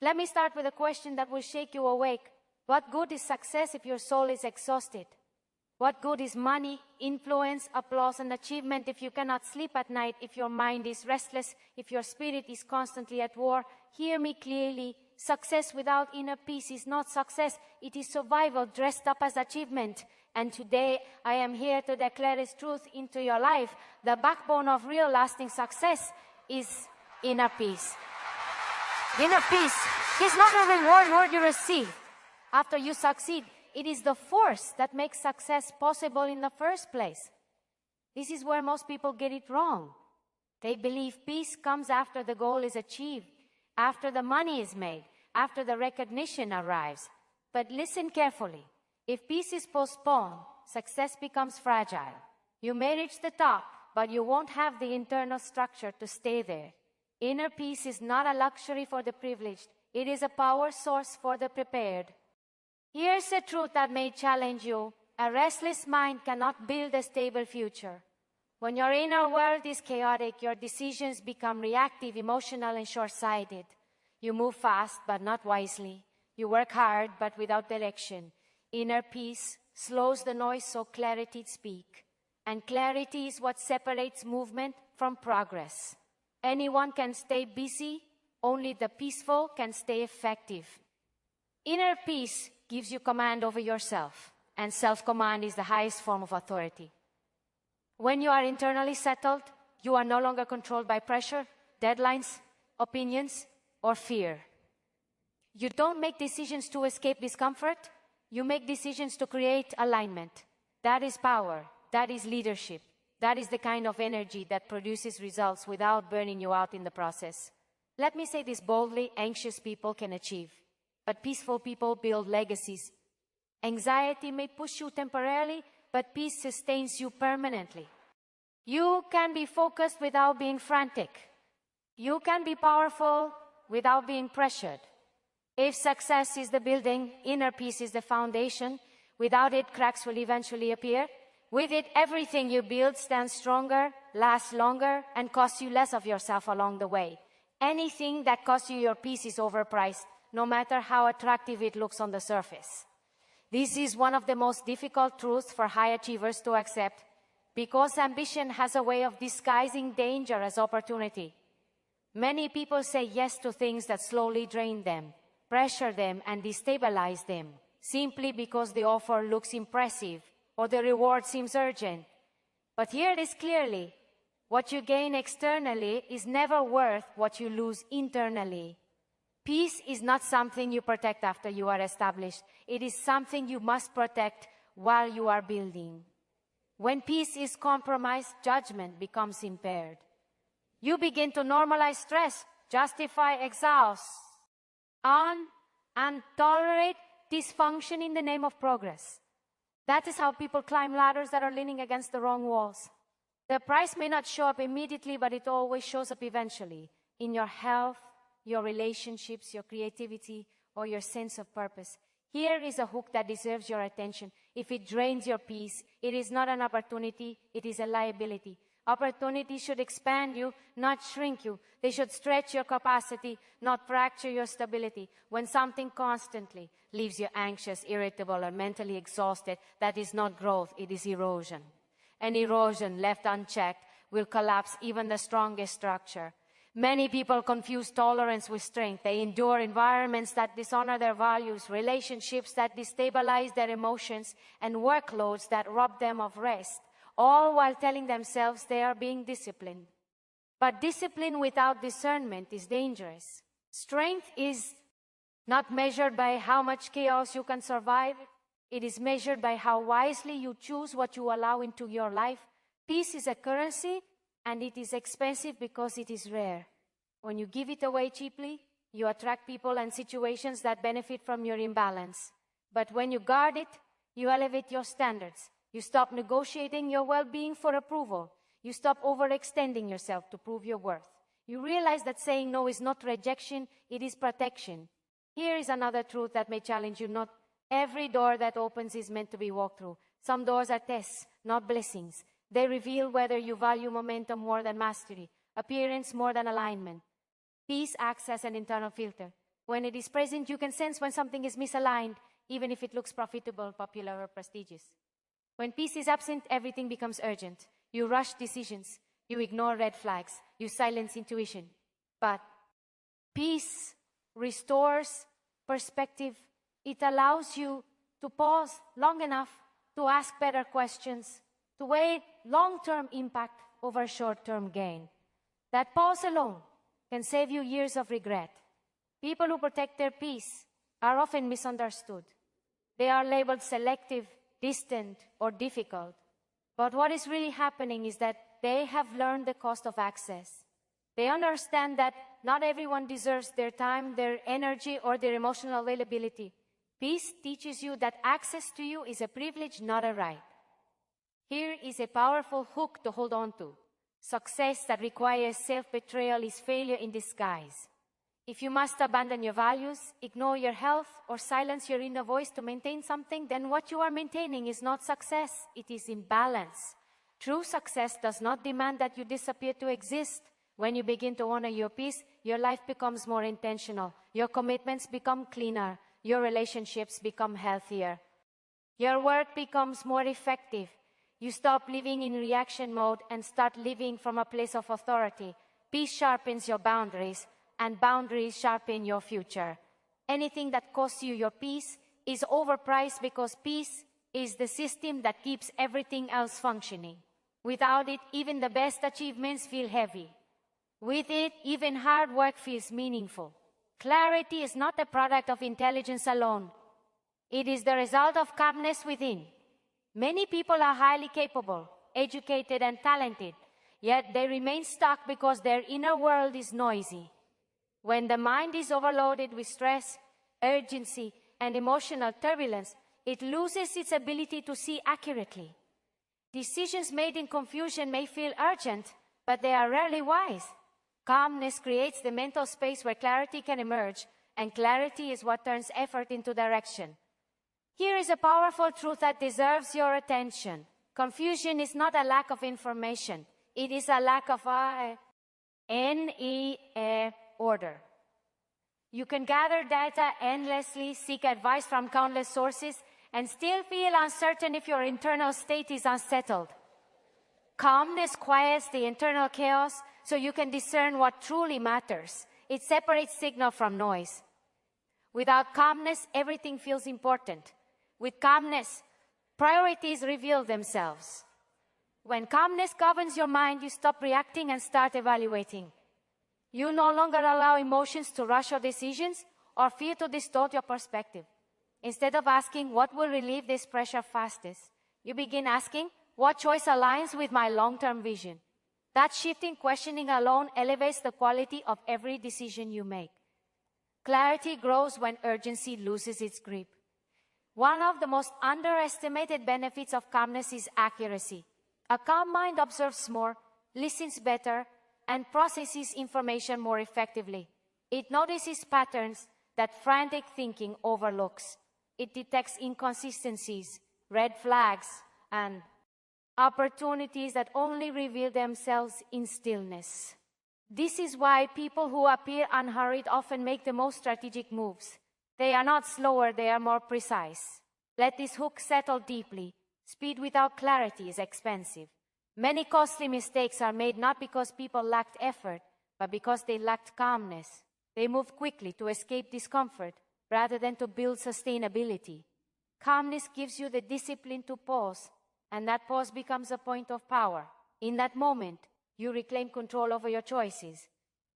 Let me start with a question that will shake you awake. What good is success if your soul is exhausted? What good is money, influence, applause, and achievement if you cannot sleep at night, if your mind is restless, if your spirit is constantly at war? Hear me clearly. Success without inner peace is not success. It is survival dressed up as achievement. And today, I am here to declare this truth into your life. The backbone of real lasting success is inner peace. Inner peace is not a reward you receive after you succeed. It is the force that makes success possible in the first place. This is where most people get it wrong. They believe peace comes after the goal is achieved, after the money is made, after the recognition arrives. But listen carefully. If peace is postponed, success becomes fragile. You may reach the top, but you won't have the internal structure to stay there. Inner peace is not a luxury for the privileged. It is a power source for the prepared. Here's a truth that may challenge you. A restless mind cannot build a stable future. When your inner world is chaotic, your decisions become reactive, emotional, and short-sighted. You move fast, but not wisely. You work hard, but without direction. Inner peace slows the noise so clarity speaks. And clarity is what separates movement from progress. Anyone can stay busy. Only the peaceful can stay effective. Inner peace gives you command over yourself, and self-command is the highest form of authority. When you are internally settled, you are no longer controlled by pressure, deadlines, opinions, or fear. You don't make decisions to escape discomfort. You make decisions to create alignment. That is power. That is leadership. That is the kind of energy that produces results without burning you out in the process. Let me say this boldly: anxious people can achieve, but peaceful people build legacies. Anxiety may push you temporarily, but peace sustains you permanently. You can be focused without being frantic. You can be powerful without being pressured. If success is the building, inner peace is the foundation. Without it, cracks will eventually appear. With it, everything you build stands stronger, lasts longer, and costs you less of yourself along the way. Anything that costs you your peace is overpriced, no matter how attractive it looks on the surface. This is one of the most difficult truths for high achievers to accept, because ambition has a way of disguising danger as opportunity. Many people say yes to things that slowly drain them, pressure them, and destabilize them, simply because the offer looks impressive or the reward seems urgent. But hear this clearly: what you gain externally is never worth what you lose internally. Peace is not something you protect after you are established. It is something you must protect while you are building. When peace is compromised, judgment becomes impaired. You begin to normalize stress, justify exhaust, and tolerate dysfunction in the name of progress. That is how people climb ladders that are leaning against the wrong walls. The price may not show up immediately, but it always shows up eventually in your health, your relationships, your creativity, or your sense of purpose. Here is a hook that deserves your attention. If it drains your peace, it is not an opportunity, it is a liability. Opportunities should expand you, not shrink you. They should stretch your capacity, not fracture your stability. When something constantly leaves you anxious, irritable, or mentally exhausted, that is not growth, it is erosion. And erosion left unchecked will collapse even the strongest structure. Many people confuse tolerance with strength. They endure environments that dishonor their values, relationships that destabilize their emotions, and workloads that rob them of rest, all while telling themselves they are being disciplined. But discipline without discernment is dangerous. Strength is not measured by how much chaos you can survive. It is measured by how wisely you choose what you allow into your life. Peace is a currency, and it is expensive because it is rare. When you give it away cheaply, you attract people and situations that benefit from your imbalance. But when you guard it, you elevate your standards. You stop negotiating your well-being for approval. You stop overextending yourself to prove your worth. You realize that saying no is not rejection, it is protection. Here is another truth that may challenge you. Not every door that opens is meant to be walked through. Some doors are tests, not blessings. They reveal whether you value momentum more than mastery, appearance more than alignment. Peace acts as an internal filter. When it is present, you can sense when something is misaligned, even if it looks profitable, popular, or prestigious. When peace is absent, everything becomes urgent. You rush decisions. You ignore red flags. You silence intuition. But peace restores perspective. It allows you to pause long enough to ask better questions, to weigh long-term impact over short-term gain. That pause alone can save you years of regret. People who protect their peace are often misunderstood. They are labeled selective, distant, or difficult. But what is really happening is that they have learned the cost of access. They understand that not everyone deserves their time, their energy, or their emotional availability. Peace teaches you that access to you is a privilege, not a right. Here is a powerful hook to hold on to. Success that requires self-betrayal is failure in disguise. If you must abandon your values, ignore your health, or silence your inner voice to maintain something, then what you are maintaining is not success, it is imbalance. True success does not demand that you disappear to exist. When you begin to honor your peace, your life becomes more intentional. Your commitments become cleaner. Your relationships become healthier. Your work becomes more effective. You stop living in reaction mode and start living from a place of authority. Peace sharpens your boundaries, and boundaries sharpen your future. Anything that costs you your peace is overpriced because peace is the system that keeps everything else functioning. Without it, even the best achievements feel heavy. With it, even hard work feels meaningful. Clarity is not a product of intelligence alone. It is the result of calmness within. Many people are highly capable, educated, and talented, yet they remain stuck because their inner world is noisy. When the mind is overloaded with stress, urgency, and emotional turbulence, it loses its ability to see accurately. Decisions made in confusion may feel urgent, but they are rarely wise. Calmness creates the mental space where clarity can emerge, and clarity is what turns effort into direction. Here is a powerful truth that deserves your attention. Confusion is not a lack of information. It is a lack of order. You can gather data endlessly, seek advice from countless sources, and still feel uncertain if your internal state is unsettled. Calmness quiets the internal chaos so you can discern what truly matters. It separates signal from noise. Without calmness, everything feels important. With calmness, priorities reveal themselves. When calmness governs your mind, you stop reacting and start evaluating. You no longer allow emotions to rush your decisions or fear to distort your perspective. Instead of asking what will relieve this pressure fastest, you begin asking what choice aligns with my long-term vision. That shift in questioning alone elevates the quality of every decision you make. Clarity grows when urgency loses its grip. One of the most underestimated benefits of calmness is accuracy. A calm mind observes more, listens better, and processes information more effectively. It notices patterns that frantic thinking overlooks. It detects inconsistencies, red flags, and opportunities that only reveal themselves in stillness. This is why people who appear unhurried often make the most strategic moves. They are not slower, they are more precise. Let this hook settle deeply. Speed without clarity is expensive. Many costly mistakes are made not because people lacked effort, but because they lacked calmness. They moved quickly to escape discomfort rather than to build sustainability. Calmness gives you the discipline to pause, and that pause becomes a point of power. In that moment, you reclaim control over your choices.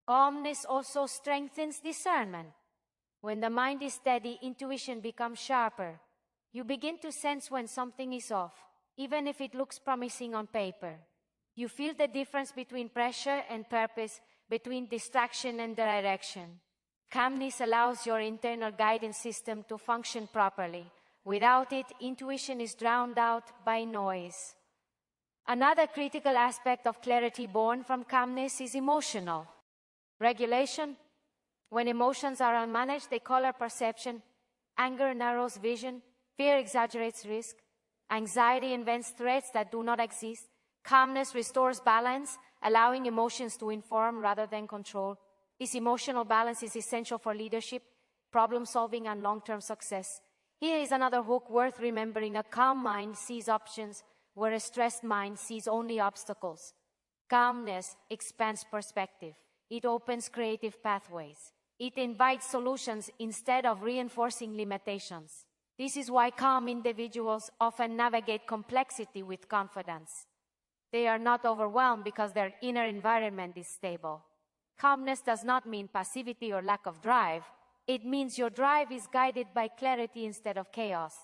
Calmness also strengthens discernment. When the mind is steady, intuition becomes sharper. You begin to sense when something is off, even if it looks promising on paper. You feel the difference between pressure and purpose, between distraction and direction. Calmness allows your internal guidance system to function properly. Without it, intuition is drowned out by noise. Another critical aspect of clarity born from calmness is emotional regulation. When emotions are unmanaged, they color perception. Anger narrows vision. Fear exaggerates risk. Anxiety invents threats that do not exist. Calmness restores balance, allowing emotions to inform rather than control. This emotional balance is essential for leadership, problem solving, and long-term success. Here is another hook worth remembering. A calm mind sees options, where a stressed mind sees only obstacles. Calmness expands perspective. It opens creative pathways. It invites solutions instead of reinforcing limitations. This is why calm individuals often navigate complexity with confidence. They are not overwhelmed because their inner environment is stable. Calmness does not mean passivity or lack of drive. It means your drive is guided by clarity instead of chaos.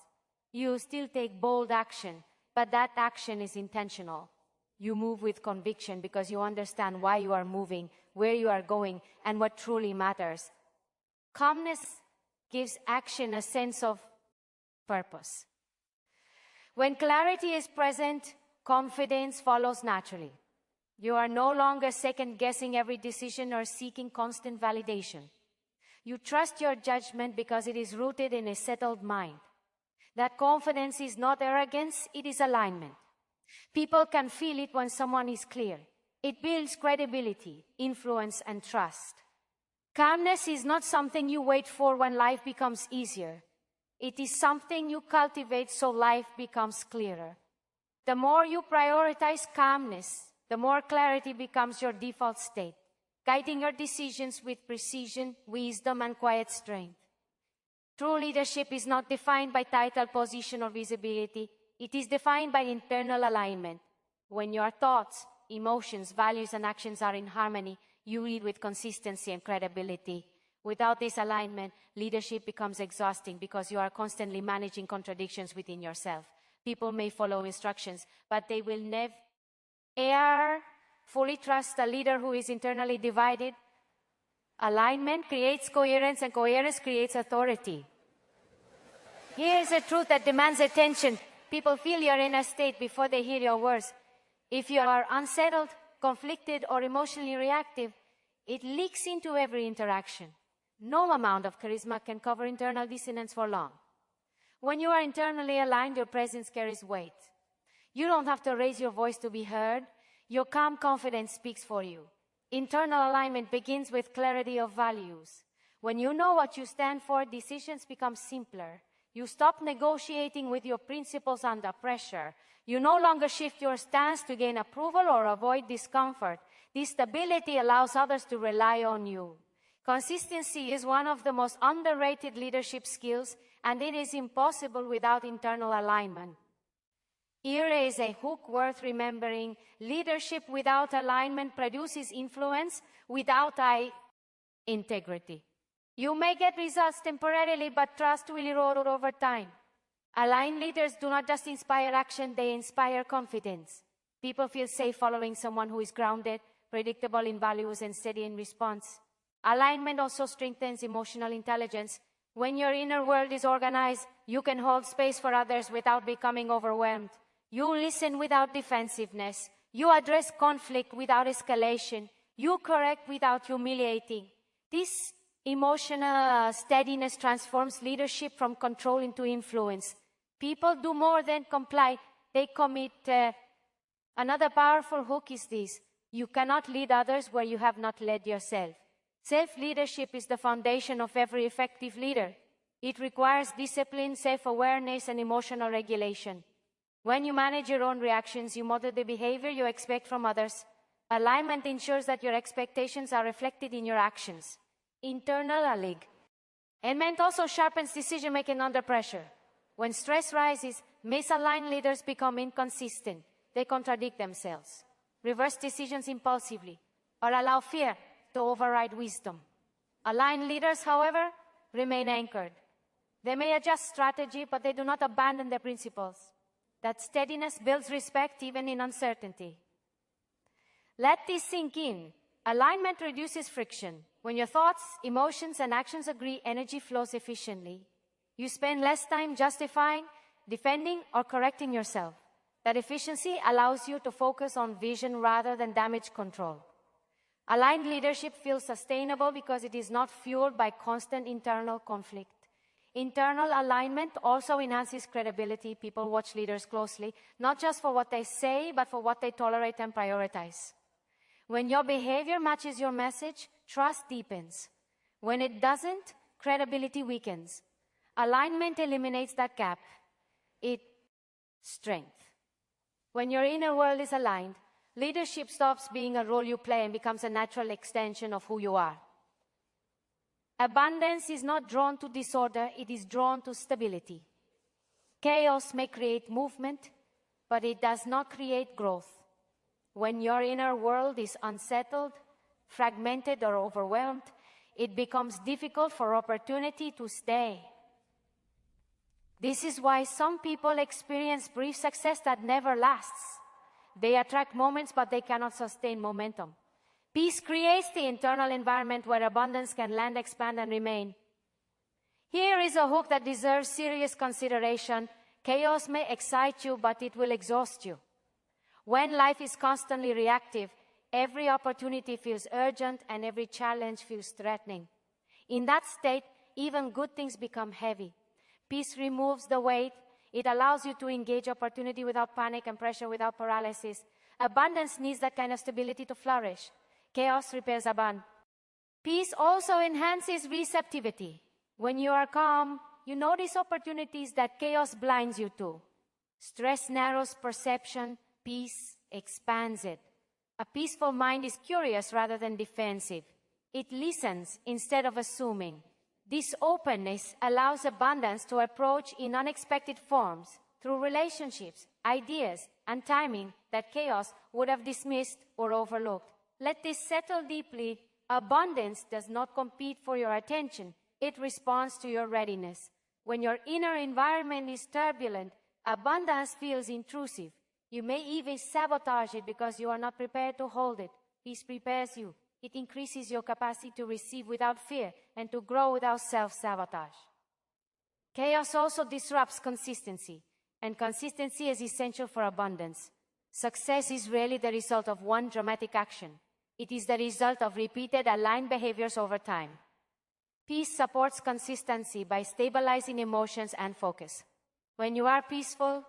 You still take bold action, but that action is intentional. You move with conviction because you understand why you are moving, where you are going, and what truly matters. Calmness gives action a sense of purpose. When clarity is present, confidence follows naturally. You are no longer second-guessing every decision or seeking constant validation. You trust your judgment because it is rooted in a settled mind. That confidence is not arrogance, it is alignment. People can feel it when someone is clear. It builds credibility, influence, and trust. Calmness is not something you wait for when life becomes easier. It is something you cultivate so life becomes clearer. The more you prioritize calmness, the more clarity becomes your default state, guiding your decisions with precision, wisdom, and quiet strength. True leadership is not defined by title, position, or visibility. It is defined by internal alignment. When your thoughts, emotions, values, and actions are in harmony, you lead with consistency and credibility. Without this alignment, leadership becomes exhausting because you are constantly managing contradictions within yourself. People may follow instructions, but they will never fully trust a leader who is internally divided. Alignment creates coherence, and coherence creates authority. Here is a truth that demands attention. People feel your inner state before they hear your words. If you are unsettled, conflicted, or emotionally reactive, it leaks into every interaction. No amount of charisma can cover internal dissonance for long. When you are internally aligned, your presence carries weight. You don't have to raise your voice to be heard. Your calm confidence speaks for you. Internal alignment begins with clarity of values. When you know what you stand for, decisions become simpler. You stop negotiating with your principles under pressure. You no longer shift your stance to gain approval or avoid discomfort. This stability allows others to rely on you. Consistency is one of the most underrated leadership skills, and it is impossible without internal alignment. Here is a hook worth remembering. Leadership without alignment produces influence without integrity. You may get results temporarily, but trust will erode over time. Aligned leaders do not just inspire action, they inspire confidence. People feel safe following someone who is grounded, predictable in values, and steady in response. Alignment also strengthens emotional intelligence. When your inner world is organized, you can hold space for others without becoming overwhelmed. You listen without defensiveness. You address conflict without escalation. You correct without humiliating. This emotional steadiness transforms leadership from control into influence. People do more than comply. They commit. Another powerful hook is this. You cannot lead others where you have not led yourself. Self-leadership is the foundation of every effective leader. It requires discipline, self-awareness, and emotional regulation. When you manage your own reactions, you model the behavior you expect from others. Alignment ensures that your expectations are reflected in your actions. Internal alignment also sharpens decision-making under pressure. When stress rises, misaligned leaders become inconsistent. They contradict themselves, reverse decisions impulsively, or allow fear to override wisdom. Aligned leaders, however, remain anchored. They may adjust strategy, but they do not abandon their principles. That steadiness builds respect even in uncertainty. Let this sink in. Alignment reduces friction. When your thoughts, emotions, and actions agree, energy flows efficiently. You spend less time justifying, defending, or correcting yourself. That efficiency allows you to focus on vision rather than damage control. Aligned leadership feels sustainable because it is not fueled by constant internal conflict. Internal alignment also enhances credibility. People watch leaders closely, not just for what they say, but for what they tolerate and prioritize. When your behavior matches your message, trust deepens. When it doesn't, credibility weakens. Alignment eliminates that gap. It strength. When your inner world is aligned, leadership stops being a role you play and becomes a natural extension of who you are. Abundance is not drawn to disorder, it is drawn to stability. Chaos may create movement, but it does not create growth. When your inner world is unsettled, fragmented, or overwhelmed, it becomes difficult for opportunity to stay. This is why some people experience brief success that never lasts. They attract moments, but they cannot sustain momentum. Peace creates the internal environment where abundance can land, expand, and remain. Here is a hook that deserves serious consideration. Chaos may excite you, but it will exhaust you. When life is constantly reactive, every opportunity feels urgent and every challenge feels threatening. In that state, even good things become heavy. Peace removes the weight. It allows you to engage opportunity without panic and pressure without paralysis. Abundance needs that kind of stability to flourish. Chaos repairs a bond. Peace also enhances receptivity. When you are calm, you notice opportunities that chaos blinds you to. Stress narrows perception. Peace expands it. A peaceful mind is curious rather than defensive. It listens instead of assuming. This openness allows abundance to approach in unexpected forms through relationships, ideas, and timing that chaos would have dismissed or overlooked. Let this settle deeply. Abundance does not compete for your attention. It responds to your readiness. When your inner environment is turbulent, abundance feels intrusive. You may even sabotage it because you are not prepared to hold it. Peace prepares you. It increases your capacity to receive without fear and to grow without self-sabotage. Chaos also disrupts consistency, and consistency is essential for abundance. Success is rarely the result of one dramatic action. It is the result of repeated aligned behaviors over time. Peace supports consistency by stabilizing emotions and focus. When you are peaceful,